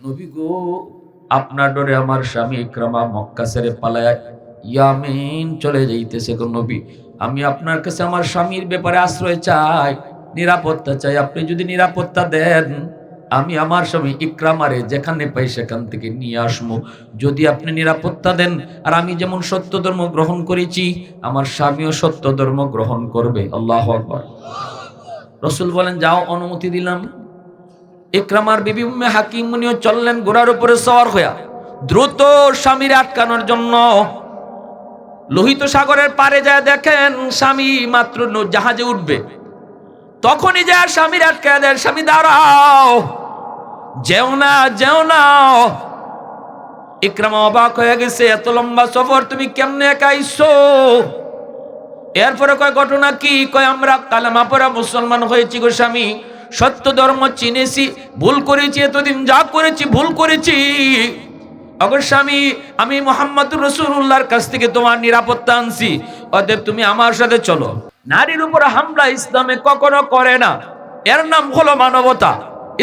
নবী গো, আপনার ডরে আমার স্বামী ইকরামা মক্কা ছেড়ে পালায় ইয়ামিন চলে যাইতেছে গো নবী। আমি আপনার কাছে আমার স্বামীর ব্যাপারে আশ্রয় চাই, নিরাপত্তা চাই। আপনি যদি নিরাপত্তা দেন, আমি আমার স্বামী ইকরামারে যেখানে পাই সেখান থেকে নিয়ে আসবো। যদি আপনি নিরাপত্তা দেন, আর আমি যেমন সত্য ধর্ম গ্রহণ করেছি, আমার স্বামীও সত্য ধর্ম গ্রহণ করবে। আল্লাহু আকবার। রাসূল বলেন, যাও, অনুমতি দিলাম। ইকরামার বিবি উম্মে হাকিম উনিও চললেন ঘোড়ার উপরে সওয়ার হইয়া, দ্রুত স্বামীর আটকানোর জন্য। লোহিত সাগরের পারে যায় দেখেন স্বামী মাত্র জাহাজে উঠবে, তখনই যায় স্বামীর আটকায় দেয়। স্বামী, দাঁড়াও, যেও না, যেও না। ইকরামা অবাক হয়ে গেছে, এত লম্বা সফর তুমি কেমনে একা আইছো? এরপরে কয়, ঘটনা কি? কয়, আমরা কালেমা পড়া মুসলমান হয়েছি গো স্বামী, সত্য ধর্ম চিনেছি, ভুল করেছি, এতদিন যা করেছি ভুল করেছি। অগর স্বামী, আমি মুহাম্মদুর রাসূলুল্লাহর কাছ থেকে তোমার নিরাপত্তা আনছি, অতএব তুমি আমার সাথে চলো। নারীর উপর হামলা ইসলামে কখনো করে না। এর নাম হলো মানবতা।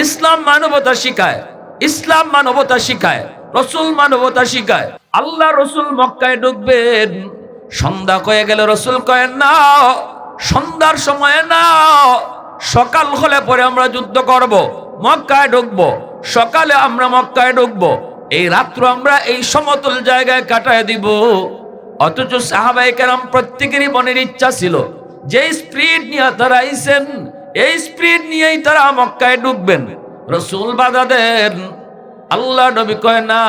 ইসলাম মানবতা শিখায়, ইসলাম মানবতা শিখায়, রাসূল মানবতা শিখায়। আল্লাহ রাসূল মক্কায় ঢুকবেন, সন্ধ্যা হয়ে গেল। রাসূল কয়েন না, সন্ধ্যার সময় না, সকাল হলে পরে আমরা যুদ্ধ করব, মক্কায় ঢুকবো, সকালে আমরা মক্কায় ঢুকবো, এই রাত্র আমরা এই সমতল জায়গায় কাটায় দিব। অথচ সাহাবায়ে কেরাম প্রত্যেকেরই মনের ইচ্ছা ছিল, যে স্পিরিট নিয়ে তারা আইছেন, এই স্পিরিট নিয়েই তারা মক্কায় ঢুকবেন। রাসূল বাধা দেন। আল্লাহ নবী কয়, না,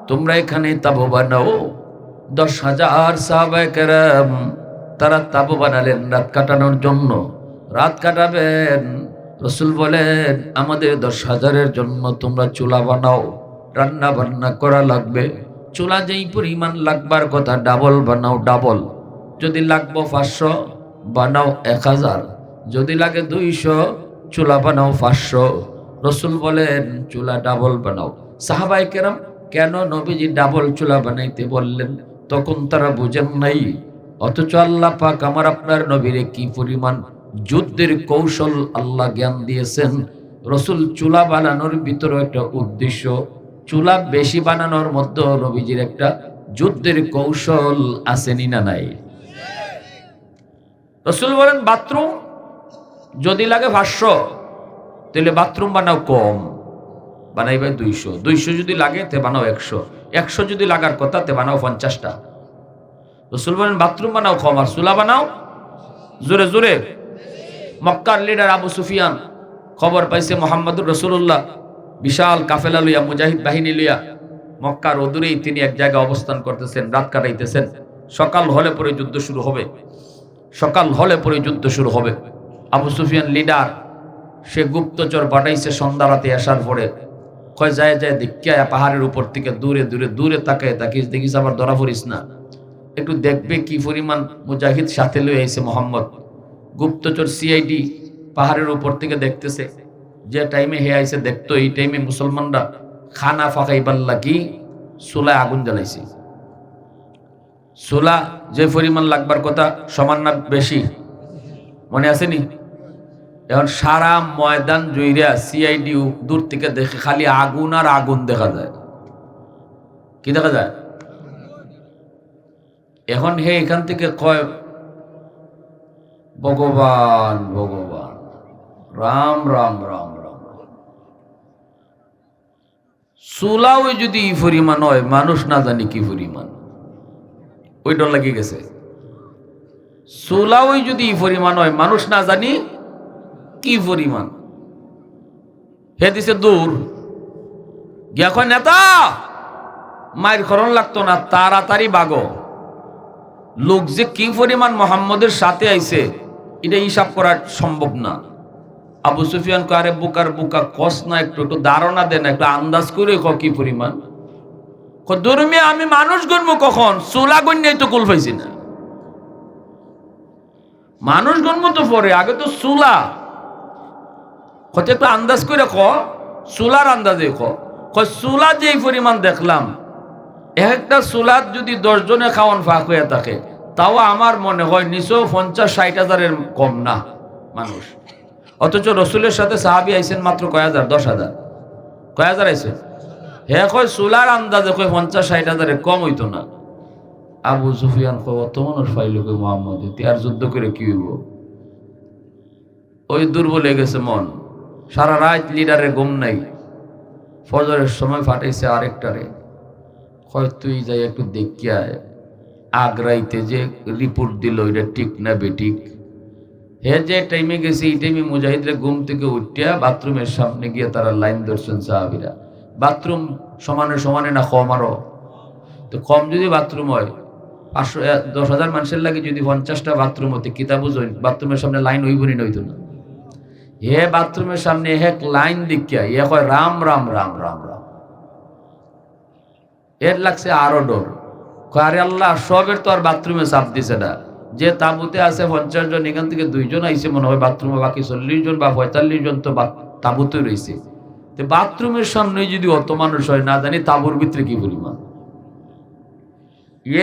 তোমরা এখানে তাবু বানাও। 10,000 সাহাবায়ে কেরাম তারা তাবু বানালেন রাত কাটানোর জন্য, রাত কাটাবেন। রাসূল বলেন, আমাদের 10,000-এর জন্য তোমরা চুলা বানাও, রান্না বান্না করা লাগবে। চুলা যেই পরিমাণ লাগবার কথা ডাবল বানাও, ডাবল। যদি লাগবো 500, বানাও 1000। যদি লাগে 200, চুলা বানাও 500। রাসূল বলেন, চুলা ডাবল বানাও। সাহাবায়ে কেরাম কেন নবীজি ডাবল চুলা বানাইতে বললেন তখন তারা বুঝেন নাই। অথচ আল্লাহ পাক আমার আপনার নবীরে কি পরিমাণ যুদ্ধের কৌশল আল্লাহ জ্ঞান দিয়েছেন। রাসূল চুলা বানানোর ভিতরে একটা উদ্দেশ্য, চুলা বেশি বানানোর মধ্যে নবীজির একটা যুদ্ধের কৌশল আসেনি না নাই? রাসূল বলেন, বাথরুম যদি লাগে 500, তাহলে বাথরুম বানাও কম, বানাইবে 200। 200 যদি লাগে তে বানাও 100। 100 যদি লাগার কথা তে বানাও 50টা। রাসূল বলেন, বাথরুম বানাও কম আর চুলা বানাও জোরে জোরে। মক্কার লিডার আবু সুফিয়ান খবর পাইছে মুহাম্মদুর রাসূলুল্লাহ বিশাল কাফেলা লইয়া, মুজাহিদ বাহিনী লইয়া মক্কার অদূরেই তিনি এক জায়গায় অবস্থান করতেছেন, রাত কাটাইতেছেন। সকাল হলে পরে যুদ্ধ শুরু হবে, সকাল হলে পরে যুদ্ধ শুরু হবে। আবু সুফিয়ান লিডার, সে গুপ্তচর পাঠাইছে সন্ধ্যা রাতে আসার পরে। কয়, যায় যায় দেখিয়া পাহাড়ের উপর থেকে দূরে দূরে দূরে তাকায় তাকিস, দেখিস আবার ধরা পড়িস না, একটু দেখবে কি পরিমাণ মুজাহিদ সাথে লই আইছে মোহাম্মদ। গুপ্তচর সিআইডি পাহাড়ের উপর থেকে দেখতেছে, যে টাইমে হে আইছে দেখতো, এই টাইমে মুসলমানরা খানা ফাঁকাইবার লাগি চুলায় আগুন জ্বালাইছে। চুলা যে পরিমাণ লাগবার কথা সমান না বেশি? মনে আসেনি? এখন সারা ময়দান জুইরা সিআইডি দূর থেকে দেখে খালি আগুন আর আগুন দেখা যায়। কি দেখা যায়? এখন হে এখান থেকে কয়, ভগবান ভগবান, রাম রাম রাম রাম। চুলাও যদি ই পরিমাণ হয়, মানুষ না জানি কি পরিমাণ, ওই ডর লাগিয়ে গেছে। চুলাও যদি ই পরিমাণ হয়, মানুষ না জানি কি পরিমাণ। হে দিছে দূর গিয়া কয়, নেতা মায়ের খরণ লাগতো না, তাড়াতাড়ি বাগো। লোক যে কি পরিমাণ মোহাম্মদের সাথে আইছে এটা হিসাব করা সম্ভব না। আবু সুফিয়ান কয়, আরে বুকার বুকা কস না, একটু একটু ধারণা দেন, একটু আন্দাজ করে কি পরিমাণ। ধর্মে আমি মানুষ গণ্য কখন, চুলা গণ্যই তো কুল পাইছি না। মানুষ গণ্য তো পরে, আগে তো চুলা। কত একটু আন্দাজ করে চুলার আন্দাজে চুলা যেই পরিমাণ দেখলাম, একটা চুলার যদি 10 জনে খাওয়ান ফাঁক হয়ে থাকে, তাও আমার মনে হয় নিশ্চয় 50-60 হাজারের কম না মানুষ। অথচ রসুলের সাথে সাহাবী আইছেন মাত্র কয় হাজার? 10,000। কয় হাজার আইছে? হ্যাঁ কয় চুলার আন্দাজে কয় 50-60 হাজারের কম হইতো না। আবু সুফিয়ান কয় অত মানুষ পাইল কই মুহাম্মদ, আর যুদ্ধ করে কি হইব? ওই দুর্বল হয়ে গেছে মন, সারা রাত লিডারের ঘুম নাই। ফজরের সময় ফাটাইছে আরেকটারে, কয় তুই যাই একটু দেখিয়া আগ্রাইতে যে রিপোর্ট দিল এটা ঠিক না বেঠিক। হে যে টাইমে গেছে এই টাইমে মুজাহিদরা ঘুম থেকে উঠিয়া বাথরুমের সামনে গিয়ে তারা লাইন ধরছেন সাহাবীরা। বাথরুম সমানে সমানে না কম? আরো তো কম যদি বাথরুম হয় 500-10,000 মানুষের লাগে যদি 50টা বাথরুম হতে কিতা বুঝই বাথরুমের সামনে লাইন হইবনি না হইতো না? হে বাথরুমের সামনে এক লাইন দেখিয়া এ কয় রাম রাম রাম রাম রাম। এর লাগছে আরো ডর, আরে আল্লাহ সবের তো আর বাথরুমে চাপ দিছে না। যে তাঁবুতে আছে 50 জন, এখান থেকে 2 জন আইছে মনে হয় বাথরুমে, বাকি 40 জন বা 45 জন তো তাঁবুতে রয়েছে। তো বাথরুমের সামনে যদি অত মানুষ হয়, না জানি তাঁবুর ভিতরে কি পরিমাণ।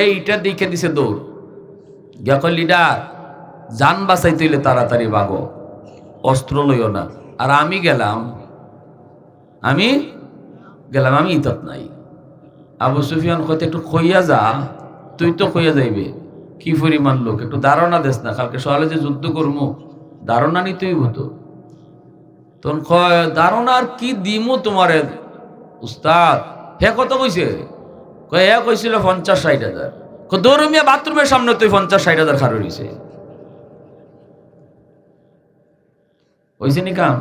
এইটা দেখে দিছে দৌড়। গেকল লিডার জান বাঁচাইতে হইলে তাড়াতাড়ি ভাগো, অস্ত্র লইও না। আর আমি গেলাম, আমি ইতত নাই। আবু সুফিয়ান কইতে একটু কইয়া যা, তুই তো কইয়া যাইবে কি পরিমাণ লোক, একটু ধারণা দেস না, কালকে সকালে যে যুদ্ধ করবো ধারণা নিতেই হতো। তখন কয় ধারণা আর কি দিমু তোমারে উস্তাদ? হে কত কইছে? কয় হে কইছিল 50-60 হাজার। দৌড়মিয়া বাথরুমের সামনে তুই 50-60 হাজার খারো রইছে, হইছে নি কাম?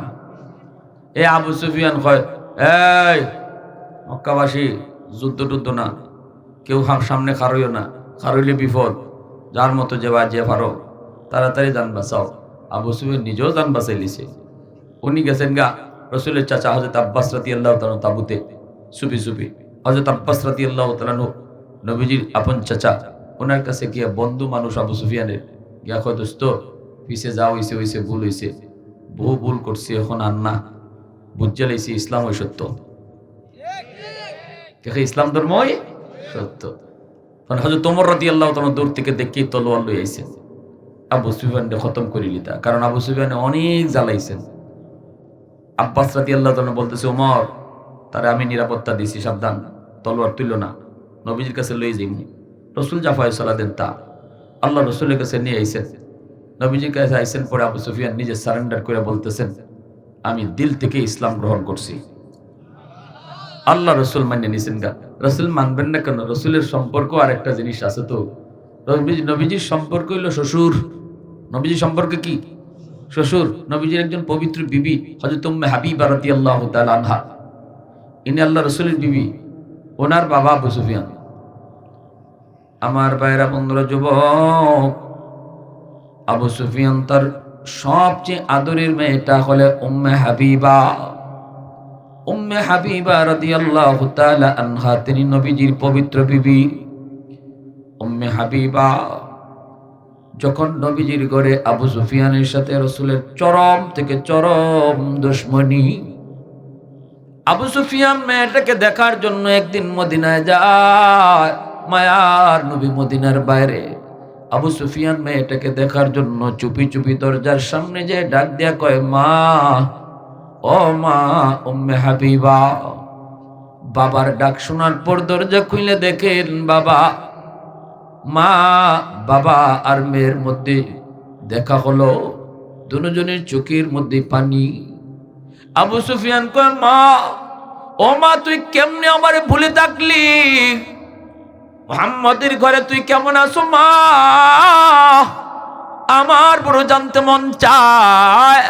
এ আবু সুফিয়ান কয় এই মক্কাবাসী, যুদ্ধ টুদ্ধ না, কেউ সামনে খারইও না, খারইলে বিপদ, যার মতো যে বা যে পারো তাড়াতাড়ি যান বাঁচাও। আবু সুফিয়ান নিজেও যান বাঁচাই লিছে। উনি গেছেন গা রসুলের চাচা হযরত আব্বাস রাদিয়াল্লাহু তাআলা তাবুতে সুপি সুপি। হযরত আব্বাস রাদিয়াল্লাহু তাআলা নবীজির আপন চাচা, ওনার কাছে গিয়ে বন্ধু মানুষ আবু সুফিয়ানের, গিয়া কয় দোস্ত পিছে যাও, হইছে হইছে, ভুল হইছে, বহু ভুল করছি, এখন আর না, বুঝে লাইছি ইসলাম ওই সত্য, দেখে ইসলাম ধর্মই সত্য। তখন হযরত ওমর রাদিয়াল্লাহু তাআলা দূর থেকে দেখি তলোয়ার লই আইছেন, আবু সুফিয়ানকে খতম করে লিতা। কারণ আবু সুফিয়ান অনেক জ্বালাইছেন। আব্বাস রাদিয়াল্লাহু তাআলা বলতেছে ওমর, তারে আমি নিরাপত্তা দিছি, সাবধান, তলোয়ার তুইল না, নবীজির কাছে লই যাইমু। রসুল যা ফয়সালা দেন তা আল্লাহ রসুলের কাছে নিয়ে আইছেন। নবীজির কাছে আইছেন পরে আবু সুফিয়ান নিজে সারেন্ডার করে বলতেছেন আমি দিল থেকে ইসলাম গ্রহণ করছি। আল্লাহ রসুল মানিয়ে নিছেন গা। রসুল মানবেন না কেন? রসুলের সম্পর্ক আর একটা জিনিস আছে তো, নবীজির সম্পর্ক হইল শ্বশুর। নবীজির সম্পর্কে কি? শ্বশুর। নবীজির একজন পবিত্র বিবি হযরত উম্মে হাবিবা রাদিয়াল্লাহু তাআলা আনহা, ইনি আল্লাহ রসুলের বিবি, ওনার বাবা আবু সুফিয়ান। আমার ভাইরা বন্ধুরা, যুবক, আবু সুফিয়ান তার সবচেয়ে আদরের মেয়েটা হলে উম্মে হাবিবা। উম্মে হাবিবা রাদিয়াল্লাহু তাআলা আনহা, তিনি নবীজির পবিত্র বিবি। উম্মে হাবিবা যখন নবীজির ঘরে আবু সুফিয়ানের সাথে রসুলের চরম থেকে চরম দুশমনী। আবু সুফিয়ান মেয়েটাকে দেখার জন্য একদিন মদিনায় যায়, মায়ার নবী মদিনার বাইরে। আবু সুফিয়ান মেয়েটাকে দেখার জন্য চুপি চুপি দরজার সামনে যে ডাক দিয়া কয় মা, ও মা উম্মে হাবিবা। বাবার ডাক শোনার পর দরজা খুলে দেখেন বাবা, মা বাবা আর মেয়ের মধ্যে দেখা হলো, দুজনের চোখের মধ্যে পানি। আবু সুফিয়ান কয় মা, ও মা তুই কেমনে আমারে ভুলে থাকলি? মুহাম্মদের ঘরে তুই কেমন আছো মা? আমার বড় জানতে মন চায়,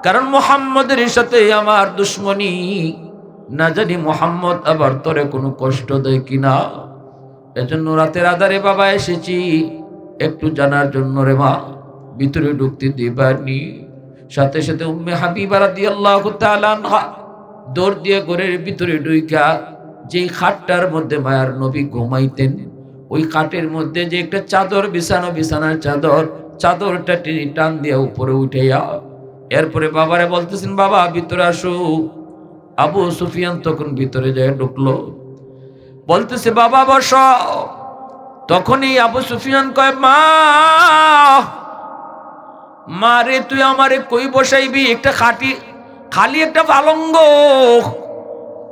কারণ মুহাম্মদের সাথে আমার দুশ্মনী, না জানি মুহাম্মদ আবার তোরে কোনো কষ্ট দেয় কিনা। এজন্য রাতের আধারে বাবা এসেছি একটু জানার জন্য রে মা। ভিতরে ঢুকতে দিবানি। সাথে সাথে উম্মে হাবিবা রাদিয়াল্লাহু তাআলা আনহা দৌড় দিয়ে ঘরের ভিতরে ঢুইকা যে খাটটার মধ্যে মায়ার নবী ঘুমাইতেন, ওই খাটের মধ্যে যে একটা চাদর বিছানো, বিছানার চাদরটা টেনে টান দিয়ে উপরে উঠাইয়া এরপরে বাবারে বলতেছেন বাবা ভিতরে আসো। আবু সুফিয়ান তখন ভিতরে যায় ঢুকলো, বলতেছে বাবা বসো। তখনই আবু সুফিয়ান কয় মা, মারে তুই আমারে কই বসাইবি? একটা খালি একটা পালঙ্গ,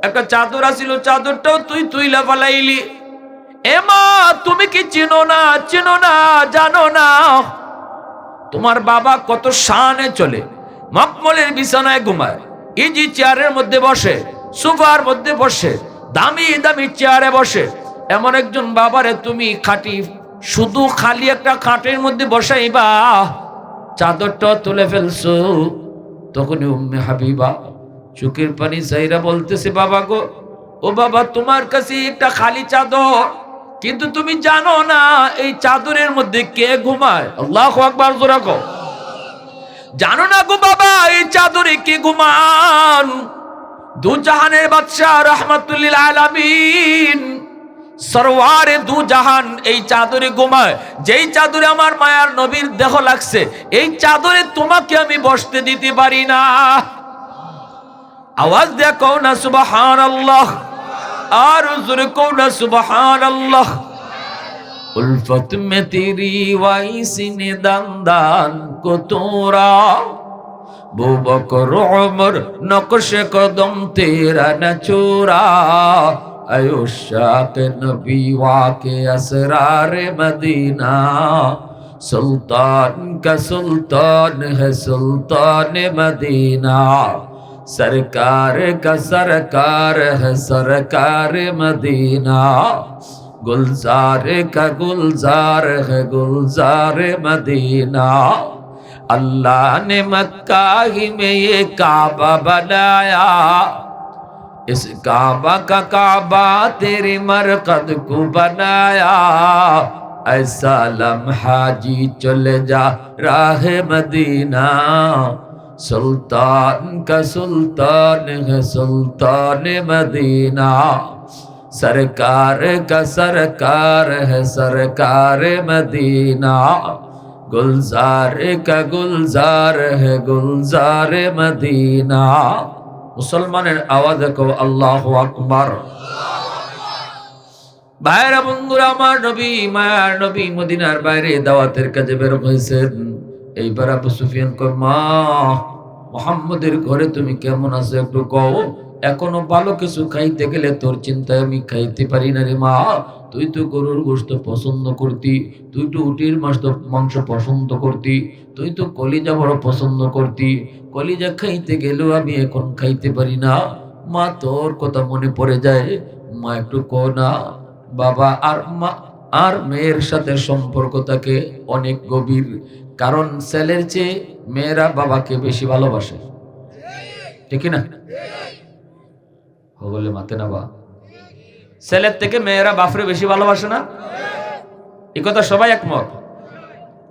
একটা চাদর আছিল, চাদরটাও তুই তুইলা ফালাইলি। এ মা, তুমি কি চিনো না, জানো না তোমার বাবা কত শানে চলে, মখমলের বিছানায় ঘুমায়, ইজি চেয়ারের মধ্যে বসে, সোফার মধ্যে বসে, দামি দামি চেয়ারে বসে। এমন একজন বাবারে তুমি খাটি শুধু খালি একটা খাটের মধ্যে বসাইবা, চাদরটা তুলে ফেলছো। তখনই উম্মে হাবিবা চোখের পানি চাইরা বলতেছে, বাবা গো, ও বাবা, তোমার কাছে একটা খালি চাদর, কিন্তু তুমি জানো না এই চাদরের মধ্যে কে ঘুমায়। আল্লাহু আকবার, জোরে কও। জানো না গো বাবা, এই চাদরে কে ঘুমান? দু জাহানের বাদশা রাহমাতুল লিল আলামিন সরওয়ারে দু জাহান এই চাদরে ঘুমায়। যেই চাদরে আমার মায়ার নবীর দেহ লাগছে, এই চাদরে তোমাকে আমি বসতে দিতে পারি না। আওয়াজ দিয়ে কও না সুবহানাল্লাহ, আর জোরে কও না সুবহানাল্লাহ। উলফত মে তেরি ওয়াইসিনে দান কো তোরা, বু বকর উমর নকশ কদম তেরা ন চোরা, আয়ুশাক নবী ওয়াকে আসরার মদিনা, সুলতান কা সুলতান है सुल्तान मदीना, सरकार का सरकार है सरकार मदीना, गुलजार का गुलजार है गुलजार मदीना। अल्लाह ने मक्का ही में ये काबा बनाया, इस काबा का काबा तेरे मरकद को बनाया, ऐसा लम्हा जी चले जा राह मदीना, सुल्तान का सुल्तान है सुल्तान मदीना, सरकार का सरकार है सरकार मदीना, गुलजार का गुलजार है गुलजार मदीना। मुसलमाনের আওয়াজ দেখো, আল্লাহু আকবার। ভাইরা বন্ধুরা, আমার নবী, মায়ার নবী মদিনার বাইরে দাওয়াতের কাজে বের হয়েছেন। এইবার আবু সুফিয়ান কয়, মা, মুহাম্মদের ঘরে তুমি কেমন আছো একটু কও। এখনো ভালো কিছু খাইতে গেলে তোর চিন্তায় আমি খাইতে পারি না রে মা। তুই তো গরুর গোশত পছন্দ করতি, তুই তো উটির মাংস পছন্দ করতি, তুই তো কলিজা বড় পছন্দ করতি, কলিজা খাইতে গেলেও আমি এখন খাইতে পারি না। মা, তোর কথা মনে পড়ে যায়, মা একটু কো না। বাবা আর মা আর মেয়ের সাথে সম্পর্ক থাকে অনেক গভীর, কারণ ছেলের চেয়ে মেয়েরা বাবাকে বেশি ভালোবাসে, ঠিক না? বলে মাতে না বা, ছেলের থেকে মেয়েরা বাপরে বেশি ভালোবাসে না? এই কথা সবাই একমত।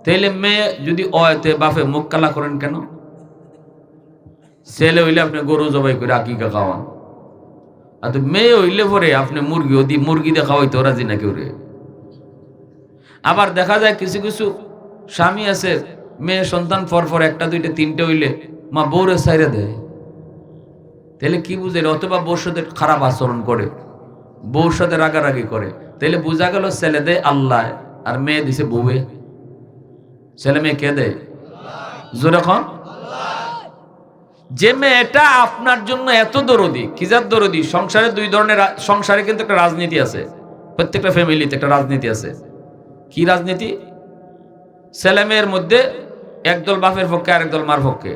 তাইলে মেয়ে যদি অয়তে বাপে মুখ কালা করেন কেন? ছেলে হইলে আপনি গরু জবাই করে আকিকা খাওয়ান, আর মেয়ে হইলে পরে আপনি মুরগি দিয়ে খাওয়াইতে রাজি না কেউ রে। আবার দেখা যায় কিছু কিছু স্বামী আছে, মেয়ে সন্তান পর একটা দুইটা তিনটে হইলে মা বউরে সাইরে দেয়। তাহলে কি বুঝে? অথবা বউর সাথে খারাপ আচরণ করে, বউর সাথে রাগারাগি করে। তাহলে বোঝা গেল ছেলে দেয় আল্লাহ, আর মেয়ে দিছে বউয়ে। ছেলে মেয়ে কে দেয়? জোরে খন। যে মেয়েটা আপনার জন্য এত দরদি, কিজার দরদি? সংসারে দুই ধরনের, সংসারে কিন্তু একটা রাজনীতি আছে, প্রত্যেকটা ফ্যামিলিতে একটা রাজনীতি আছে। কি রাজনীতি? ছেলে মেয়ের মধ্যে একদল বাপের পক্ষে আর একদল মার পক্ষে।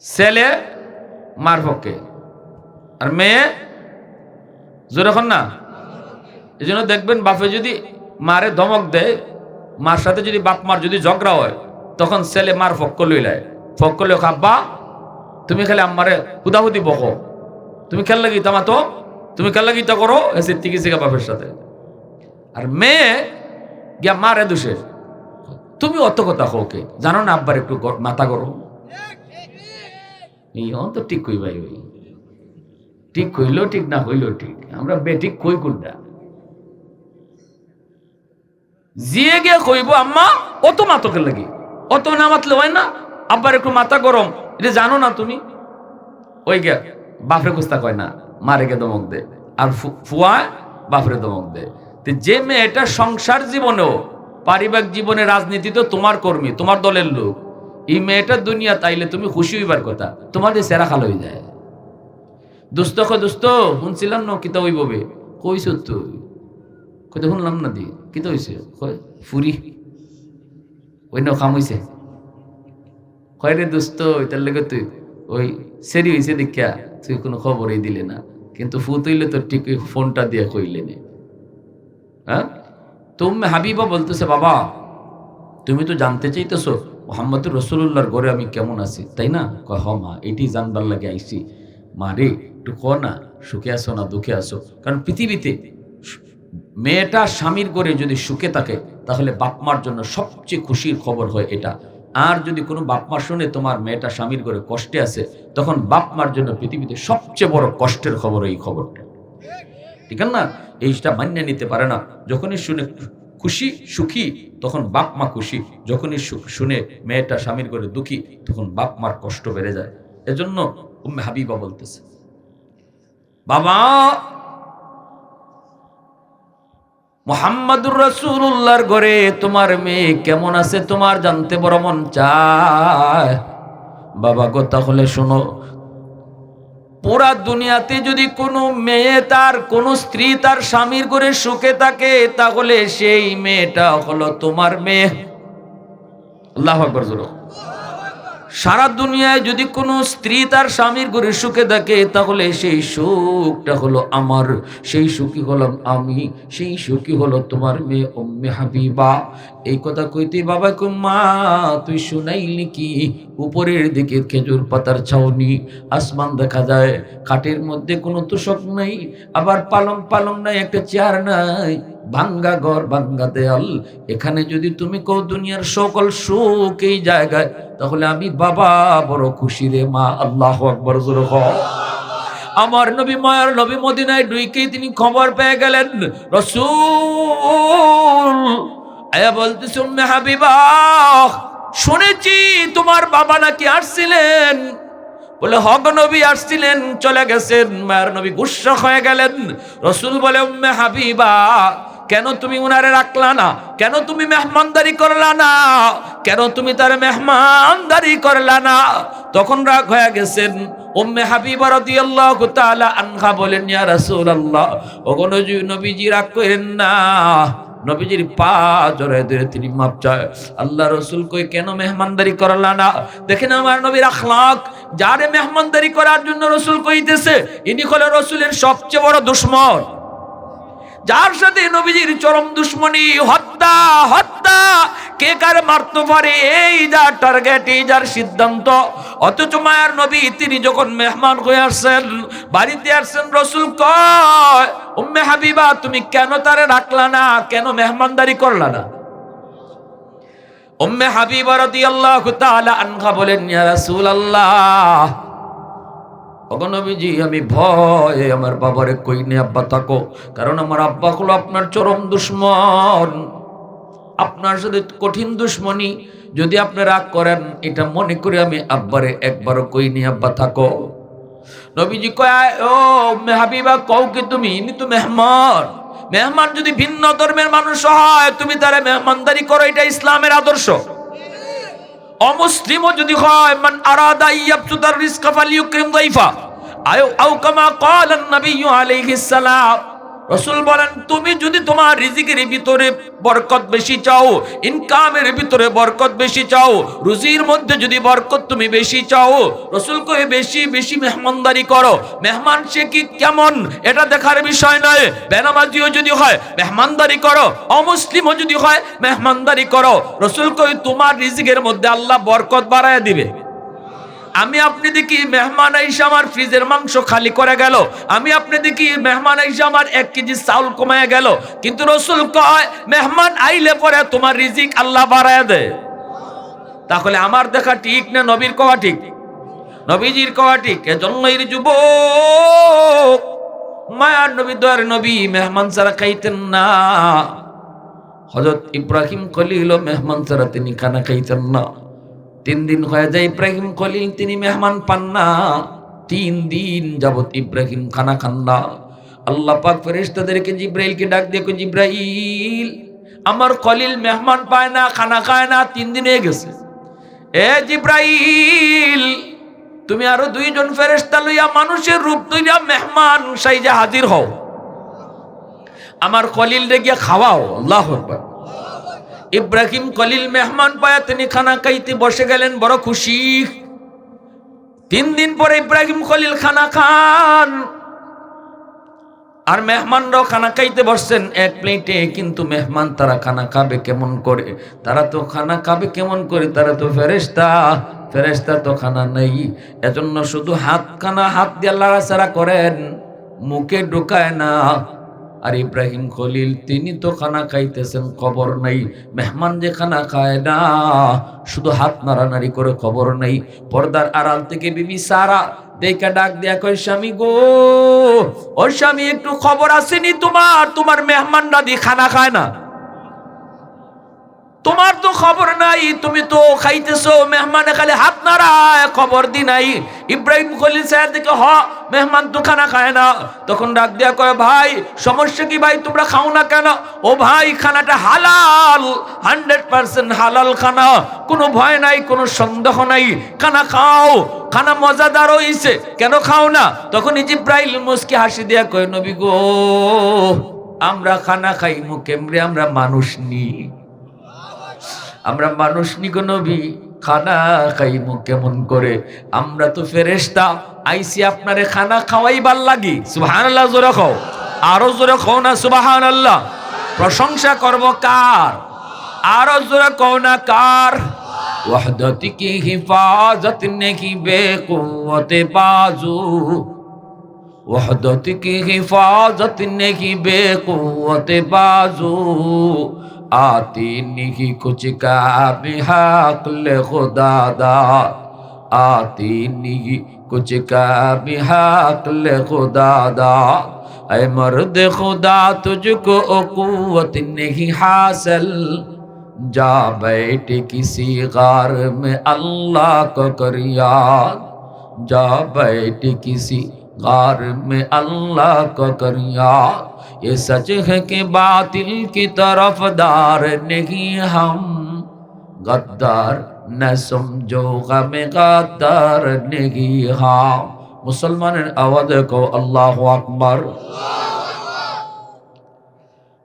ছেলে মার পক্ষে আর মেয়ে যেরকম না। এই জন্য দেখবেন বাপে যদি মারে ধমক দেয়, মার সাথে যদি বাপ মার যদি ঝগড়া হয়, তখন ছেলে মার পক্ষ লইলায়, পক্ষ লই আব্বা তুমি খালি আম্মারে হুদাহুদি বকো, তুমি খেলা গীতা মাতো, তুমি খেলা গীতা করো, এসে টিকি শিখা বাপের সাথে। আর মেয়ে গিয়া মারে দোষে, তুমি অত কথা হোকে, জানো না আব্বার একটু মাথা করো। তো ঠিক কই ভাই, ওই ঠিক কইল ঠিক, না হইল ঠিক, আমরা বেঠিক কই কোনটা? জিয়ে গিয়ে কইব আম্মা অত মাতকের লাগি, অত না মাতলে হয় না, আব্বার একটু মাথা গরম, এটা জানো না তুমি। ওই গে বাপরে কুস্তা কয় না, মারে গে দমক দে, আর ফুয়া বাপরে দমক দে। যে মেয়েটা সংসার জীবনেও পারিবারিক জীবনে রাজনীতি তো তোমার কর্মী, তোমার দলের লোক, এই মেয়েটা দুনিয়া তাইলে তুমি খুশি হইবার কথা, তোমাদের সেরা খাল হয়ে যায়। দোস্ত দোস্ত শুনছিলাম না কিতা ওই ববে কইস তো কইতে শুনলাম না দি কিতা হইছে কয় ফুরি ওই ন কাম হইছে কয় রে দোস্ত ওইটার লেগে তুই ওই সেরি হইছে দেখিয়া তুই কোনো খবরই দিলে না, কিন্তু ফু তুইলে তো ঠিক ফোনটা দিয়ে কইলে নে। হ্যাঁ, তুমি হাবিবা বলতেছে বাবা তুমি তো জানতে চাইতেছো মুহাম্মদুর রাসূলুল্লাহর ঘরে আমি কেমন আছি তাই না? কয় হ মা, এটি জানবার লাগে আইছি। মা রে একটু ক না, সুখে আসো না দুঃখে আসো? কারণ পৃথিবীতে মেয়েটা স্বামীর ঘরে যদি সুখে থাকে তাহলে বাপমার জন্য সবচেয়ে খুশির খবর হয় এটা। আর যদি কোনো বাপমা শুনে তোমার মেয়েটা স্বামীর ঘরে কষ্টে আছে, তখন বাপমার জন্য পৃথিবীতে সবচেয়ে বড় কষ্টের খবর এই খবরটা, ঠিক না? এইটা মান্য নিতে পারে না। যখনই শুনে খুশি সুখী তখন বাপ মা খুশি, যখনই শুনে মেয়েটা স্বামীর ঘরে দুঃখী তখন বাপ মার কষ্ট বেড়ে যায়। এজন্য উম্মে হাবিবা বলতেছে বাবা মুহাম্মাদুর রাসূলুল্লাহর ঘরে তোমার মেয়ে কেমন আছে তোমার জানতে বড় মন চায়। বাবা গো তাহলে শোনো, পুরা দুনিয়াতে যদি কোনো মেয়ে তার কোনো স্ত্রী তার স্বামীর ঘরে সুখে থাকে তাহলে সেই মেয়েটা হলো তোমার মেয়ে। আল্লাহু আকবার জোরে। সারা দুনিয়ায় যদি কোনো স্ত্রী তার স্বামীর ঘরে সুখে থাকে তাহলে সেই সুখটা হলো আমার, সেই সুখী হলাম আমি, সেই সুখী হলো তোমার মেয়ে উম্মে হাবিবা। এই কথা কইতে বাবা কই মা তুই শুনাইলি কি? উপরের দিকে খেজুর পাতার ছাউনি, আসমান দেখা যায়, খাটের মধ্যে কোনো তোষক নাই, আবার পালং নাই, একটা চেয়ার নাই, ভাঙ্গা ঘর ভাঙ্গা দেয়াল। এখানে যদি তুমি কও দুনিয়ার সকল সুখ এই জায়গায়, তাহলে আমি বাবা বড় খুশি রে মা। আল্লাহু আকবার জোরে কও। আমার নবী মায়ার নবী মদিনায় ঢুকেই তিনি খবর পেয়ে গেলেন রাসূল আয়া বলতেছে উম্মে হাবিবা শুনেছি তোমার বাবা নাকি আসছিলেন। বলে হগ নবী আসছিলেন, চলে গেছেন। মায়ার নবী গুসা হয়ে গেলেন। রাসূল বলে উম্মে হাবিবা কেন তুমি উনারে রাখলা না? কেন তুমি মেহমানদারি করলা না? কেন তুমি তার মেহমানদারি করলা না? তখন রাগ হয়ে গেছেন। উম্মে হাবিবা রাদিয়াল্লাহু তাআলা আনহা বলেন ইয়া রাসূলুল্লাহ, ওগো নবীজি রাগ করেন না। নবীজির পা জড়ায় ধরে তিনি মাপ চায়। আল্লাহ রসুল কই কেন মেহমানদারি করলা না? দেখেন আমার নবীর আখলাক, যারে মেহমানদারি করার জন্য রসুল কইতেছে ইনি হলো রসুলের সবচেয়ে বড় দুশমন, যার সাথে নবীজির চরম দুশ্মনী, হত্যা হত্যা কে কার মারতে পারে এই যার টার্গেট, এই যার সিদ্ধান্ত। অথচ মায়ার নবী তিনি যখন মেহমান হয়ে আসছেন, বাড়িতে আসছেন, রসুল কয় উম্মে হাবিবা তুমি কেন তারে রাখলা না? কেন মেহমানদারি করলা না? উম্মে হাবিবা রাদিয়াল্লাহু তাআলা আনহা বলেন ইয়া রাসূলুল্লাহ, ওগো নবীজি আমি ভয়ে আমার বাবারে কই নে আব্বা থাকো, কারণ আমার আব্বা হলো আপনার চরম দুশমন, আপনার সাথে কঠিন দুশমনী। যদি আপনি রাগ করেন এটা মনে করে আমি আব্বারে একবারও কই নি আব্বা থাকো। নবীজি কয় ও উম্মে হাবিবা কও কি তুমি? ইনি তো মেহমান। মেহমান যদি ভিন্ন ধর্মের মানুষ হয় তুমি তারে মেহমানদারি করো, এটা ইসলামের আদর্শ। অমুসলিমও যদি হয় মান আরাদা ইয়াবসুতার রিজকা ফালিয়ুকরিম যায়ফা আও কামা ক্বালা নবী আলাইহিস সালাম। রাসূল বলেন তুমি যদি তোমার রিজিকের ভিতরে বরকত বেশি চাও, ইনকামের ভিতরে বরকত বেশি চাও, রুজির মধ্যে যদি বরকত তুমি বেশি চাও, রাসূল কয় বেশি বেশি মেহমানদারি করো। মেহমান সে কি কেমন এটা দেখার বিষয় নয়। বেনামাজিও যদি হয় মেহমানদারি করো, অমুসলিমও যদি হয় মেহমানদারি করো। রাসূল কয় তোমার রিজিকের মধ্যে আল্লাহ বরকত বাড়ায় দিবে। আমি আপনি দেখি মেহমান আইসা আমার ফ্রিজের মাংস খালি করে গেল, আমি আপনি দেখি মেহমান আইসা আমার 1 কেজি চাউল কমায় গেল, কিন্তু রাসূল কয় মেহমান আইলে পরে তোমার রিজিক আল্লাহ বাড়ায় দেয়। তাহলে আমার দেখা ঠিক না নবীর কওয়া ঠিক? নবীজির কওয়া ঠিক। এজন্যই যুবক মায়ার নবী দয়ার নবী মেহমান ছাড়া খাইতেন না। হযরত ইব্রাহিম খলিল মেহমান ছাড়া তিনি খানা খাইতেন না। 3 দিন হয়ে যায় ইব্রাহিম খলিল তিনি মেহমান পান না। 3 দিন যাবত ইব্রাহিম খানা খান না। আল্লাহ পাক ফেরেশতাদেরকে জিব্রাইলকে ডাক দিয়ে কই জিব্রাইল আমার খলিল মেহমান পায় না, খানা খায় না, 3 দিন হয়ে গেছে। এ জিব্রাইল তুমি আরো 2 জন ফেরেশতা লইয়া মানুষের রূপ লইয়া মেহমান সাইজে হাজির হও, আমার খলিল রে গিয়া খাওয়াও। আল্লাহু আকবার। ইব্রাহিম খলিল মেহমান পায়া তিনি খানা খাইতে বসে গেলেন, বড় খুশি। 3 দিন পরে ইব্রাহিম খলিল খানা খান, আর মেহমানরাও খানা খাইতে বসছেন এক প্লেটে। কিন্তু মেহমান তারা খানা খাবে কেমন করে? তারা তো খানা খাবে কেমন করে? তারা তো ফেরেশতা, ফেরেশতা তো খানা নেই। এজন্য শুধু খানা হাত দিয়ে লাড়াচাড়া করেন, মুখে ঢুকায় না। আর ইব্রাহিম খলিল তিনি তো খানা খাইতেছেন, খবর নাই। মেহমান যে খানা খায় না, শুধু হাত নাড়ানাড়ি করে, খবর নেই। পর্দার আড়াল থেকে বিবি সারা দেখা ডাক দেয়া কয়, স্বামী গো, ও স্বামী, একটু খবর আসেনি তোমার? তোমার মেহমানরা দি খানা খায় না, তোমার তো খবর নাই, তুমি তো খাইতেছো, মেহমানে খালি হাত নাড়ায়, খবর দি নাই। ইব্রাহিম খলিল সাহেব দেখে, হ, মেহমান তো খানা খায় না। তখন ডাক দেয়া কয়, ভাই সমস্যা কি ভাই, তোমরা খাও না কেন? ও ভাই, খানাটা হালাল, 100% হালাল খানা, কোনো ভয় নাই, কোনো সন্দেহ নাই, খানা খাও, খানা মজাদার হইছে, কেন খাও না? তখন ইব্রাহিম মুস্কি হাসি দেয়া কয়, নবী গো, আমরা খানা খাই কেমনে? আমরা মানুষ নি, আমরা মানুষ নি গো নবী, খানা খাইমু কেমন করে? আমরা তো ফেরেশতা, আইসি আপনারে খানা খাওয়াইবার লাগি। সুবহানাল্লাহ, জোরে খাও, আরো জোরে খাও না সুবহানাল্লাহ। প্রশংসা করব কার? আরো জোরে খাও না কার? ওয়াহদতি কি হিফাজত নেহি বেকুওতে বাজু, ওয়াহদতি কি হিফাজত নেহি বেকুওতে বাজু, आती नहीं कुछ का बिहाकल खुदा दा, आती नहीं कुछ का बिहाकल खुदा दा, ऐ मर्द खुदा तुझको कुव्वत नहीं हासिल, जा बैठ किसी गार में अल्लाह को कर याद, जा बैठ किसी गार में अल्लाह को कर याद, ये सच है कि बातिल की तरफदार नहीं हम, गद्दार न समझो गम गद्दार नहीं हम। मुसलमाনের আওয়াজ কো আল্লাহু আকবার।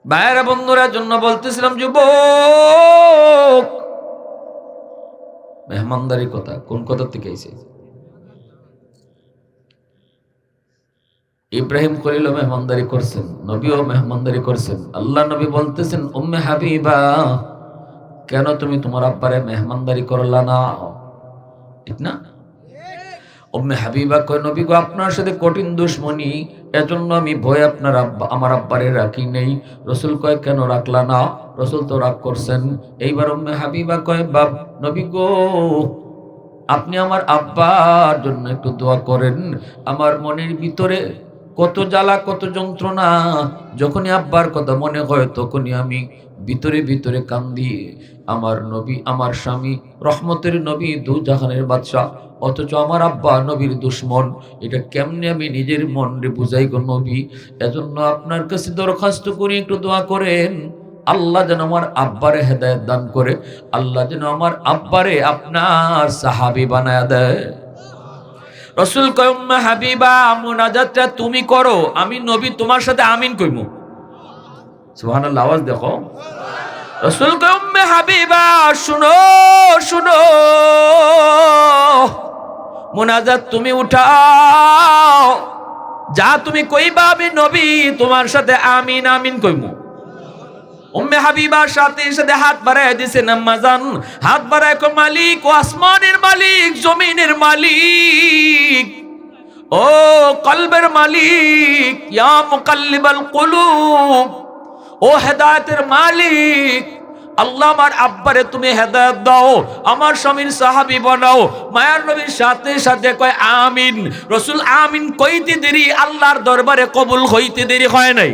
ভাইরা বন্ধুরা, জন্য বলতেছিলাম যুবক, মেহমানদারি কথা কোন কথা থেকে আইছে? ইব্রাহিম খলিল মেহমানদারি করছেন, নবীও মেহমানদারি করছেন। আল্লাহ নবী বলতেছেন, উম্মে হাবিবা, কেন তুমি তোমার আব্বারে মেহমানদারি করলা না? ঠিক না? উম্মে হাবিবা কয়, নবী গো, আপনার সাথে কঠিন দুশমনি, এজন্য আমি ভয় আপনার আমার আব্বারে রাখি নেই। রসুল কয়, কেন রাখলা না? রসুল তো রাগ করছেন। এইবার উম্মে হাবিবা কয়, বাপ নবী গো, আপনি আমার আব্বার জন্য একটু দোয়া করেন। আমার মনের ভিতরে কত জ্বালা, কত যন্ত্রণা, যখনই আব্বার কথা মনে হয় তখনই আমি ভিতরে ভিতরে কান্দি। আমার নবী, আমার স্বামী, রহমতের নবী, দু জাহানের বাদশা, অথচ আমার আব্বা নবীর দুশ্মন। এটা কেমনে আমি নিজের মনে বুঝাই গো নবী? এজন্য আপনার কাছে দরখাস্ত করি, একটু দোয়া করেন, আল্লাহ যেন আমার আব্বারে হেদায়েত দান করে, আল্লাহ যেন আমার আব্বারে আপনার সাহাবী বানায়া দেয়। রসুল কয়, উম্মে হাবিবা, মুনাজাতটা তুমি করো, আমি নবী তোমার সাথে আমিন কইমু। সুবহানাল্লাহ, আওয়াজ দেখো। রসুল কয়, উম্মে হাবিবা, শুনো শুনো, মুনাজাত তুমি উঠাও, যা তুমি কইবা আমি নবী তোমার সাথে আমিন আমিন কইমু। উম্মে হাবিবার সাথে সাথে হাত বাড়ায় দিছেন আম্মা জান, হাত বাড়ায় কো, মালিক, ও আসমানের মালিক, জমিনের মালিক, ও কলবের মালিক, ইয়া মুকাল্লিবাল কুলুব, ও হেদায়েতের মালিক, আল্লাহ আমার আব্বারে তুমি হেদায়েত দাও, আমার স্বামীর সাহাবী বানাও। মায়ার নবীর সাথে সাথে কয় আমিন। রসুল আমিন কইতে দেরি, আল্লাহর দরবারে কবুল হইতে দেরি হয় নাই।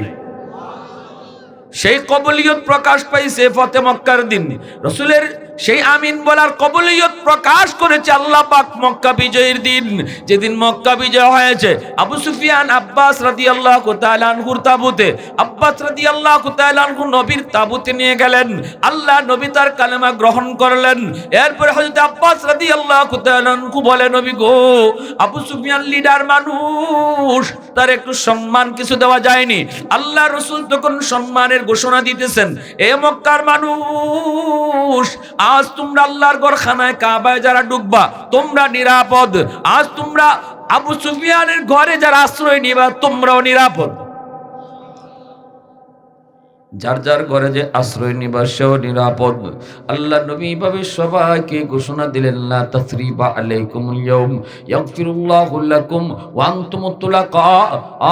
সেই কবুলিয়ত প্রকাশ পাইছে ফতে মক্কার দিন। রসুলের সেই আমিন বলার কবুলিয়ত প্রকাশ করেছে আল্লাহ পাক মক্কা বিজয়ের দিন, যেদিন মক্কা বিজয় হয়েছে। আবু সুফিয়ান আব্বাস রাদিয়াল্লাহু তাআলা আনহুর তাবুতে, আব্বাস রাদিয়াল্লাহু তাআলা আনহু নবীর তাবুতে নিয়ে গেলেন। আল্লাহ নবী তার কালেমা গ্রহণ করলেন। এরপরে হযরত আব্বাস রাদিয়াল্লাহু তাআলা আনহু বলে, নবী গো, আবু সুফিয়ান লিডার মানুষ, তার একটু সম্মান কিছু দেওয়া যায়নি? আল্লাহ রসুল তখন সম্মানের ঘোষণা দিতেছেন, এ মক্কার মানুষ, আজ তোমরা আল্লাহর ঘরখানায় কাবায় যারা ঢুকবা তোমরা নিরাপদ। আজ তোমরা আবু সুফিয়ানের ঘরে যারা আশ্রয় নিবা তোমরাও নিরাপদ। যার যার ঘরে যে আশ্রয় নিবা সেও নিরাপদ। আল্লাহ নবী ভাবে সবাইকে ঘোষণা দিলেন, লা তাসরিবা আলাইকুমুল ইয়াউম ইয়াগফিরুল্লাহু লাকুম ওয়া আনতুমুত তুলাকা।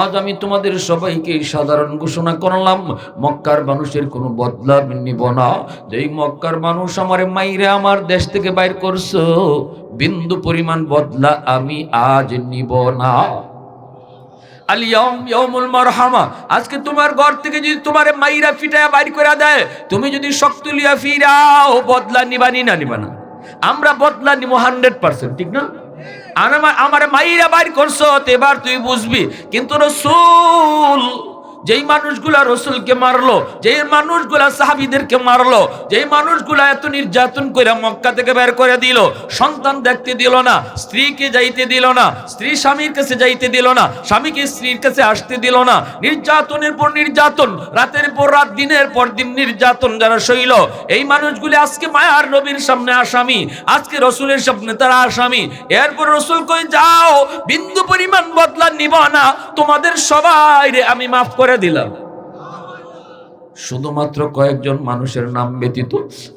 আজ আমি তোমাদের সবাইকে সাধারণ ঘোষণা করলাম, মক্কার মানুষের কোনো বদলা নিব না। যেই মক্কার মানুষ আমারে মাইরে আমার দেশ থেকে বাইর করছো, বিন্দু পরিমাণ বদলা আমি আজ নিব না। আল ইয়াউম ইয়াউমুল মারহামা। আজকে তোমার ঘর থেকে যদি তোমারে মাইরা ফিটায়া বাইর করে দেয়, তুমি যদি শক্ত লিয়া ফিরাও, বদলা নিবানি না নিবা না? আমরা বদলা নিব 100%, ঠিক না? আমারে মাইরা বাইর করছো, এবার তুই বুঝবি। কিন্তু রাসূল যেই মানুষগুলা রসুলকে মারলো, যেই মানুষগুলা সাহাবীদেরকে মারলো, যেই মানুষগুলা এত নির্যাতন করে মক্কা থেকে বের করে দিল, সন্তান দেখতে দিল না, স্ত্রীকে যাইতে দিল না, স্ত্রী স্বামীর কাছে যাইতে দিল না, স্বামীকে স্ত্রীর কাছে আসতে দিল না, নির্যাতনের পর নির্যাতন, রাতের পর রাত, দিনের পর দিন নির্যাতন যারা সইল, এই মানুষগুলি আজকে মায়ার নবীর সামনে আসামি, আজকে রসুলের সামনে তারা আসামি। এরপর রসুল কই, যাও, বিন্দু পরিমাণ বদলা নিব না, তোমাদের সবাই আমি মাফ করে দিলাম। শুধুমাত্র কয়েকজন মানুষের নাম ব্যতীত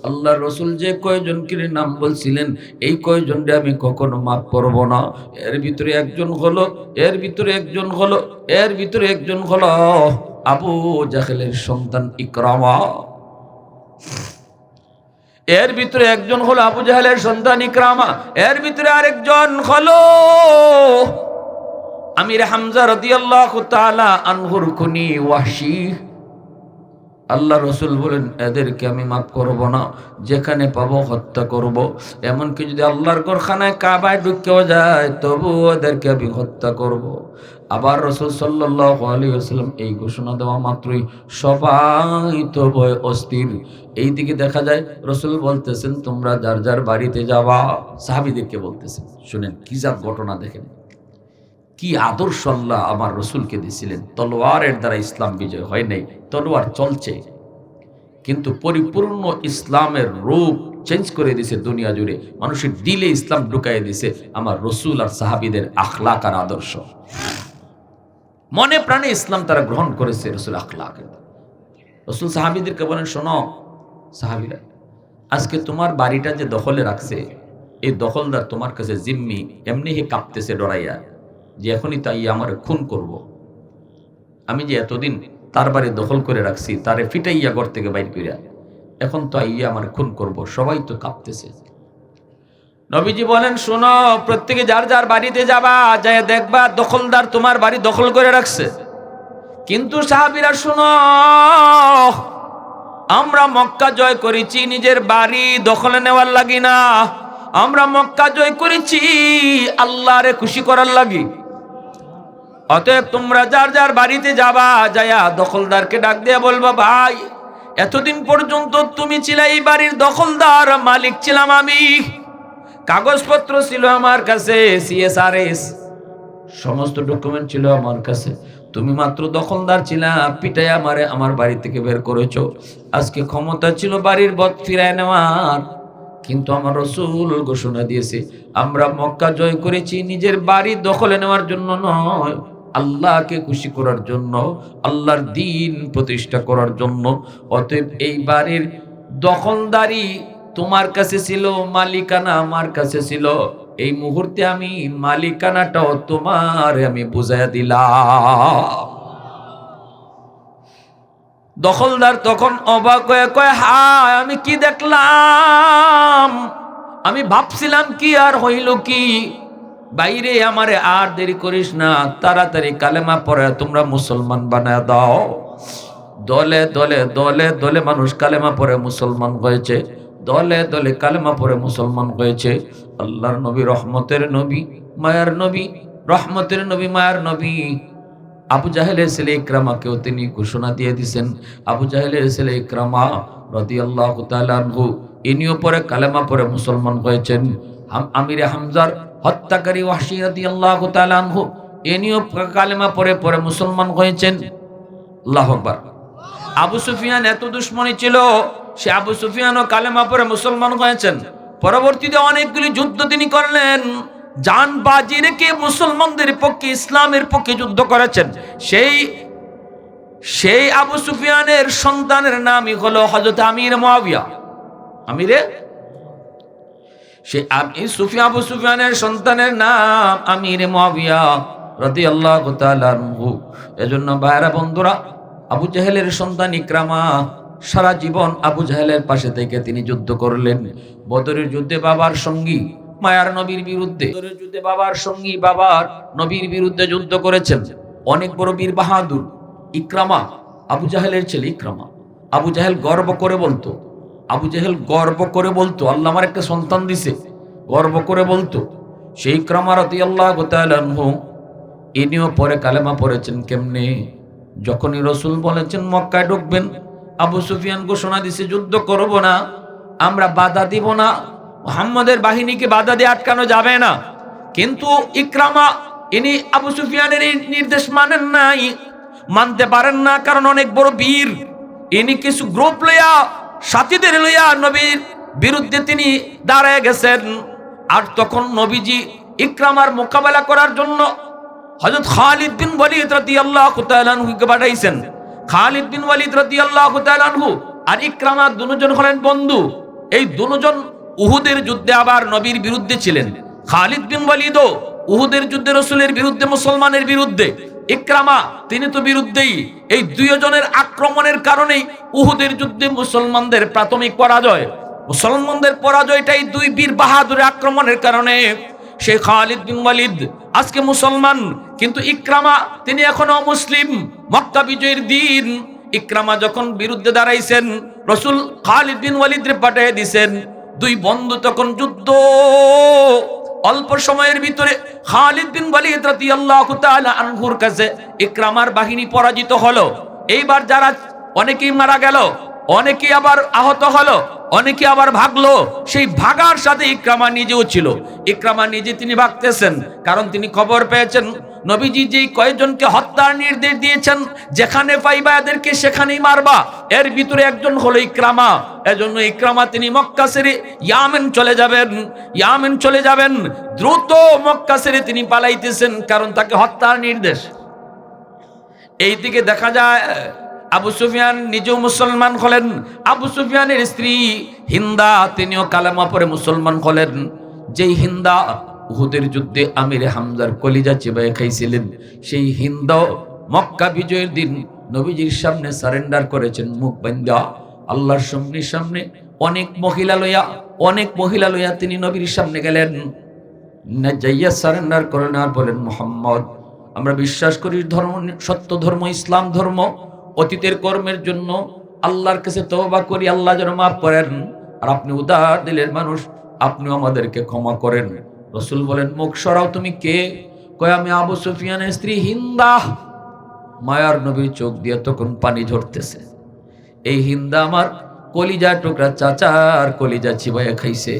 আল্লাহ রসুল যে কয়জনকে নাম বলছিলেন, এই কয়জনকে আমি কখনো মাফ করব না। এর ভিতরে একজন হলো আবু জাহেলের সন্তান ইকরামা। এর ভিতরে একজন হলো আবু জাহেলের সন্তান ইকরামা। এর ভিতরে আরেকজন হলো আমির হামজা রাদিয়াল্লাহু তাআলা আনহুর খুনি ওয়াহশী। আল্লাহ রসুল বলেন, এদেরকে আমি মাফ করব না, যেখানে পাবো হত্যা করব। এমনকি যদি আল্লাহর ঘরখানায় কাবায় ঢুকেও যায় তবু ওদেরকে আমি হত্যা করব। আবার রসুল সাল্লাল্লাহু আলাইহি ওয়াসাল্লাম এই ঘোষণা দেওয়া মাত্রই সবাই তো ভয় অস্থির। এই দিকে দেখা যায় রসুল বলতেছেন, তোমরা যার যার বাড়িতে যাবা। সাহাবীদেরকে বলতেছেন, শুনেন কি যা ঘটনা, দেখেন কি আদর্শ আল্লাহ আমার রসুলকে দিয়েছিলেন। তলোয়ারের দ্বারা ইসলাম বিজয় হয় নাই, তলোয়ার চলছে, কিন্তু পরিপূর্ণ ইসলামের রূপ চেঞ্জ করে দিয়েছে দুনিয়া জুড়ে। মানুষের দিলে ইসলাম ঢুকাই দিয়েছে আমার রসুল আর সাহাবীদের আখলাক আর আদর্শ। মনে প্রাণে ইসলাম তারা গ্রহণ করেছে রসুল আখলাক। রসুল সাহাবীদেরকে বলেন, শোনো সাহাবীরা, আজকে তোমার বাড়িটা যে দখলে রাখছে, এই দখলদার তোমার কাছে জিম্মি, এমনি হে কাঁপতেছে ডরাইয়া, যে এখনই তাই আমার খুন করব। আমি যে এতদিন তার বাড়ি দখল করে রাখছি, তারে ফিটাইয়া ঘর থেকে বাইর করিয়া, এখন তো আইয়া আমার খুন করব। সবাই তো কাঁপতেছে। নবীজি বলেন, শোনো, প্রত্যেকে যার যার বাড়িতে যাবা, যায় দেখবা দখলদার তোমার বাড়ি দখল করে রাখছে। কিন্তু সাহাবীরা শোনো, আমরা মক্কা জয় করেছি নিজের বাড়ি দখলে নেওয়ার লাগি না, আমরা মক্কা জয় করেছি আল্লাহরে খুশি করার লাগি। অতএব তোমরা যার যার বাড়িতে যাবা, যায়া দখলদারকে ডাক দিয়ে বলবা, ভাই, এতদিন পর্যন্ত তুমি ছিলে এই বাড়ির দখলদার, মালিক ছিলাম আমি, কাগজপত্র ছিল আমার কাছে, CSRS সমস্ত ডকুমেন্ট ছিল আমার কাছে, তুমি মাত্র দখলদার ছিলা, পিটাই আমারে আমার বাড়ি থেকে বের করেছো। আজকে ক্ষমতা ছিল বাড়ির বদ ফিরায় নেওয়ার, কিন্তু আমার রসুল ঘোষণা দিয়েছে, আমরা মক্কা জয় করেছি নিজের বাড়ি দখলে নেওয়ার জন্য নয়, আল্লাহকে খুশি করার জন্য, আল্লাহর দ্বীন প্রতিষ্ঠা করার জন্য। অতএব এই বাড়ির দখলদারি তোমার কাছে ছিল, মালিকানা আমার কাছে ছিল, এই মুহূর্তে আমি মালিকানাটাও তোমার আমি বুঝাইয়া দিলাম। দখলদার তখন অবাক হয়ে কয়, হায়, আমি কি দেখলাম, আমি ভাবছিলাম কি আর হইল কি, বাইরে আমারে আর দেরি করিস না, তাড়াতাড়ি কালেমা পড়ে তোমরা মুসলমান বানায় দাও। দলে দলে দলে দলে মানুষ কালেমা পড়ে মুসলমান হয়েছে, দলে দলে কালেমা পড়ে মুসলমান হয়েছে। আল্লাহর নবী, রহমতের নবী, মায়ার নবী, রহমতের নবী, মায়ার নবী আবু জাহেলের ছেলে ইকরামাকেও তিনি ঘোষণা দিয়ে দিয়েছেন। আবু জাহেলের ছেলে ইকরামা রাদিয়াল্লাহু তাআলা আনহু, ইনিও পরে কালেমা পড়ে মুসলমান হয়েছেন। আমিরে হামজার হত্যাকারী ওয়াহশী রাদিয়াল্লাহু তাআলা আনহু, ইনিও কালেমা পড়ে পরে মুসলমান হয়েছেন। আল্লাহু আকবার। আবু সুফিয়ান এত দুশ্মনী ছিল, সে আবু সুফিয়ানও কালেমা পড়ে মুসলমান হয়েছেন। পরবর্তীতে অনেকগুলি যুদ্ধ তিনি করলেন, জান বাজি রেখে মুসলমানদের পক্ষে, ইসলামের পক্ষে যুদ্ধ করেছেন। সেই আবু সুফিয়ানের সন্তানের নামই হলো হযরত আমির মুয়াবিয়া। আবু সুফিয়ানের সন্তানের নাম আমির মুয়াবিয়া রাদিয়াল্লাহু তাআলা আনহু। এজন্য ভাইরা বন্ধুরা, আবু জাহেলের সন্তান ইকরামা সারা জীবন আবু জাহেলের পাশে থেকে তিনি যুদ্ধ করলেন। বদরের যুদ্ধে বাবার সঙ্গী, মায়ার নবীর বিরুদ্ধে, বদরের যুদ্ধে বাবার সঙ্গী, বাবার নবীর বিরুদ্ধে যুদ্ধ করেছেন। অনেক বড় বীর বাহাদুর ইকরামা, আবু জাহেলের ছেলে ইকরামা। আবু জাহেল গর্ব করে বলতো, আল্লাহ আমার একটা সন্তান দিছে, গর্ব করে বলতো। সেই ইকরামা রাদিয়াল্লাহু তাআলা আনহু, ইনিও পরে কালেমা পড়েছেন। কেমনে? যখনই রাসূল বলেছেন মক্কায় ঢুকবেন, আবু সুফিয়ান ঘোষণা দিছে যুদ্ধ করব না, আমরা বাধা দিব না, মুহাম্মাদের বাহিনীকে বাধা দিয়ে আটকানো যাবে না। কিন্তু ইকরামা, ইনি আবু সুফিয়ানের এই নির্দেশ মানতে পারেন না, কারণ অনেক বড় বীর। ইনি কিছু গ্রুপ লইয়া, সাথীদের লইয়া নবীর বিরুদ্ধে তিনি দাঁড়ায় গেছেন। আর তখন নবীজি ইকরামার মোকাবেলা করার জন্য হযরত খালিদ বিন ওয়ালিদ রাদিয়াল্লাহু তাআলা আনহুকে পাঠাইছেন। খালিদ বিন ওয়ালিদ রাদিয়াল্লাহু তাআলা আনহু আর ইকরামা দুজন হলেন বন্ধু। এই দুজন উহুদের যুদ্ধে আবার নবীর বিরুদ্ধে ছিলেন। খালিদ বিন ওয়ালিদও উহুদের যুদ্ধে রাসূলের বিরুদ্ধে, মুসলমানের বিরুদ্ধে। ইকরামা তিনি তো বিরুদ্ধেই। এই দুইজনের আক্রমণের কারণেই উহুদের যুদ্ধে মুসলমানদের প্রাথমিক পরাজয়। মুসলমানদের পরাজয়টাই দুই বীর বাহাদুরের আক্রমণের কারণে। সেই খালিদ বিন ওয়ালিদ আজকে মুসলমান, কিন্তু ইকরামা তিনি এখনো মুসলিম। মক্কা বিজয়ের দিন ইকরামা যখন বিরুদ্ধে দাঁড়াইছেন, রাসূল খালিদ বিন ওয়ালিদরে পাঠিয়ে দিয়েছেন। দুই বন্ধু তখন যুদ্ধ, অল্প সময়ের ভিতরে খালিদ বিন ওয়ালিদ রাদিয়াল্লাহু তাআলা আনহুর কাছে ইকরামার বাহিনী পরাজিত হলো। এইবার যারা অনেকেই মারা গেল, অনেকেই আবার আহত হলো, অনেকে আবার ভাগলো। সেই ভাগার সাথে ইকরামা নিজেও ছিল। ইকরামা নিজে তিনি ভাগতেছেন, কারণ তিনি খবর পেয়েছেন নবীজি যেই কয়েকজনকে হত্যার নির্দেশ দিয়েছেন, যেখানে পাইবা এদেরকে সেখানেই মারবা, এর ভিতরে একজন হলো ইকরামা। এজন্য ইকরামা তিনি মক্কা ছেড়ে ইয়ামেন চলে যাবেন। দ্রুত মক্কা ছেড়ে তিনি পালাইতেছেন, কারণ তাকে হত্যার নির্দেশ। এই দিকে দেখা যায় আবু সুফিয়ান নিজেও মুসলমান হলেন। আবু সুফিয়ানের স্ত্রী হিন্দা, তিনিও কালেমা পড়ে মুসলমান হলেন। যেই হিন্দা উহুদের যুদ্ধে আমির হামজার কলিজা চিবায়ে খাইছিলেন, সেই হিন্দা মক্কা বিজয়ের দিন নবীজির সামনে সারেন্ডার করেছেন মুখ বান্ধা। আল্লাহর সামনে অনেক মহিলা লইয়া তিনি নবীর সামনে গেলেন, যাইয়া সারেন্ডার করেন আর বলেন, মুহাম্মদ, আমরা বিশ্বাস করি ধর্ম সত্য ধর্ম ইসলাম ধর্ম। অতীতের কর্মের জন্য আল্লাহর কাছে তওবা করি, আল্লাহ যেন মাফ করেন। আর আপনি উদার দিলের মানুষ, আপনিও আমাদেরকে ক্ষমা করেন। রাসূল বলেন, মুখ সরাও, তুমি কে? কয়, আমি আবু সুফিয়ানের স্ত্রী হিন্দা। মায়ার নবীর চোখ দিয়ে তখন পানি ঝরতেছে। এই হিন্দা আমার কলিজা টুকরা চাচার কলিজা চিবাইয়া খাইছে।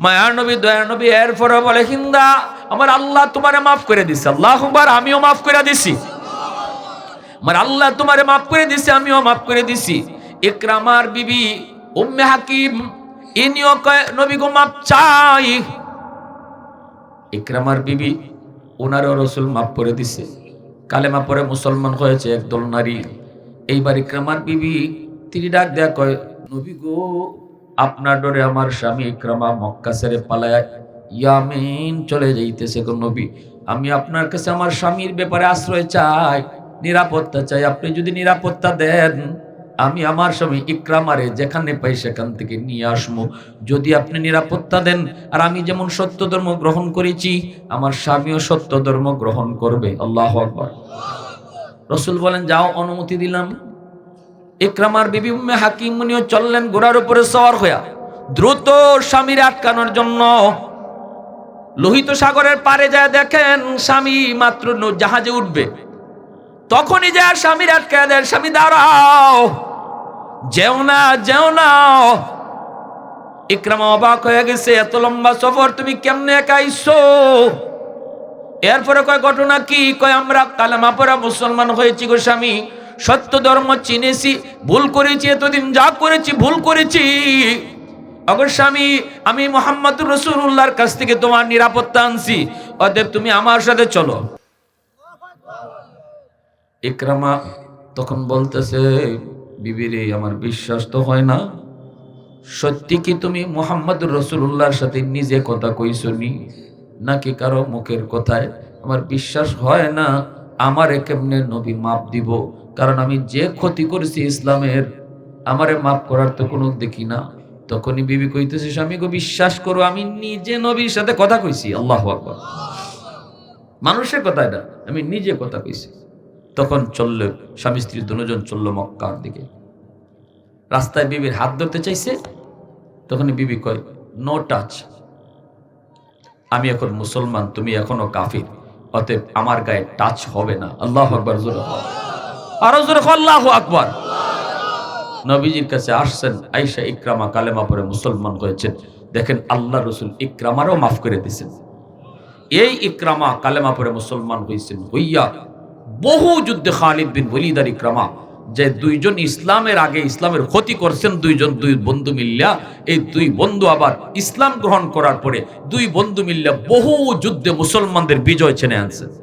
মায়ার নবী, দয়ার নবী এরপরে বলে, হিন্দা, আমার আল্লাহ তোমারে মাফ করে দিছে। আল্লাহু আকবার। আমিও মাফ করে দিছি। আমার আল্লাহ তোমারে মাফ করে দিছে, আমিও মাফ করে দিছি। ইকরামার বিবি উম্মে হাকিম, ইনিও কয়, নবী গো মাফ চাই। ইকরামার বিবি, ওনারও রাসূল মাফ করে দিছে। কালেমা পড়ে মুসলমান হয়েছে একদল নারী। এইবার ইকরামার বিবি তিনি ডাক দেয়া কয়, নবী গো, আপনার ডরে আমার স্বামী ইকরামা মক্কা ছেড়ে পালায় ইয়ামেন চলে যাইতেছে গো নবী। আমি আপনার কাছে আমার স্বামীর ব্যাপারে আশ্রয় চাই, নিরাপত্তা চাই। আপনি যদি নিরাপত্তা দেন, আমি আমার স্বামী ইকরামারে যেখানে পাই সেখান থেকে নিয়ে আসবো। যদি আপনি নিরাপত্তা দেন, আর আমি যেমন সত্য ধর্ম গ্রহণ করেছি, আমার স্বামীও সত্য ধর্ম গ্রহণ করবে। আল্লাহু আকবার। রসুল বলেন যাও, অনুমতি দিলাম। ইকরামার বিবি উম্মে হাকিম উনিও চললেন ঘোড়ার উপরে সওয়ার হইয়া, দ্রুত স্বামীর আটকানোর জন্য। লোহিত সাগরের পারে যায় দেখেন স্বামী মাত্র জাহাজে উঠবে, তখনই যায় স্বামীর আটকায় দেয়, স্বামী দাঁড়াও, যেও না, যেও না। ইকরামা অবাক হয়ে গেছে, এত লম্বা সফর তুমি কেমনে একা আইছো? এরপরে কয় ঘটনা কি? কয় আমরা কালেমা পড়া মুসলমান হয়েছি গো স্বামী, সত্য ধর্ম চিনেছি, ভুল করেছি, এতদিন যা করেছি ভুল করেছি। অগর স্বামী, আমি মুহাম্মদুর রাসূলুল্লাহর কাছ থেকে তোমার নিরাপত্তা আনছি, অতএব তুমি আমার সাথে চলো। ইকরামা তখন বলতেছে, বিবিরে আমার বিশ্বাস তো হয় না, সত্যি কি তুমি মুহাম্মদুর রাসূলুল্লাহর সাথে নিজে কথা কইছো নি নাকি কারো মুখের কথায়? আমার বিশ্বাস হয় না, আমারে কেমনে নবী মাপ দিব? কারণ আমি যে ক্ষতি করেছি ইসলামের, আমারে মাপ করার তো কোনো দেখি না। তখনই বিবি কইতেছে, স্বামী গো বিশ্বাস করো, আমি নিজে নবীর সাথে কথা কইছি। আল্লাহু আকবার, মানুষের কথা না, আমি নিজে কথা কইছি। তখন চললো স্বামী স্ত্রী দুজন, চললো মক্কার দিকে। রাস্তায় বিবির হাত ধরতে চাইছে, তখনই বিবি কয় নো টাচ, আমি এখন মুসলমান, তুমি এখনো কাফির, অতএব আমার গায়ে টাচ হবে না। আল্লাহু আকবার, জোরে আরো জোরে আল্লাহু আকবার। নবীজির কাছে আসছেন আয়েশা, ইকরামা কালেমা পড়ে মুসলমান হয়েছেন। দেখেন আল্লাহ রসুল ইকরামারও মাফ করে দিয়েছেন। এই ইকরামা কালেমা পড়ে মুসলমান হয়েছেন, হইয়া বহু যুদ্ধে খালিদ বিন ওয়ালিদ আর ইকরামা, যে দুইজন ইসলামের আগে ইসলামের ক্ষতি করছেন, দুই বন্ধু মিল্লা, এই দুই বন্ধু আবার ইসলাম গ্রহণ করার পরে দুই বন্ধু মিল্লা বহু যুদ্ধে মুসলমানদের বিজয় ছেনে আনছেন।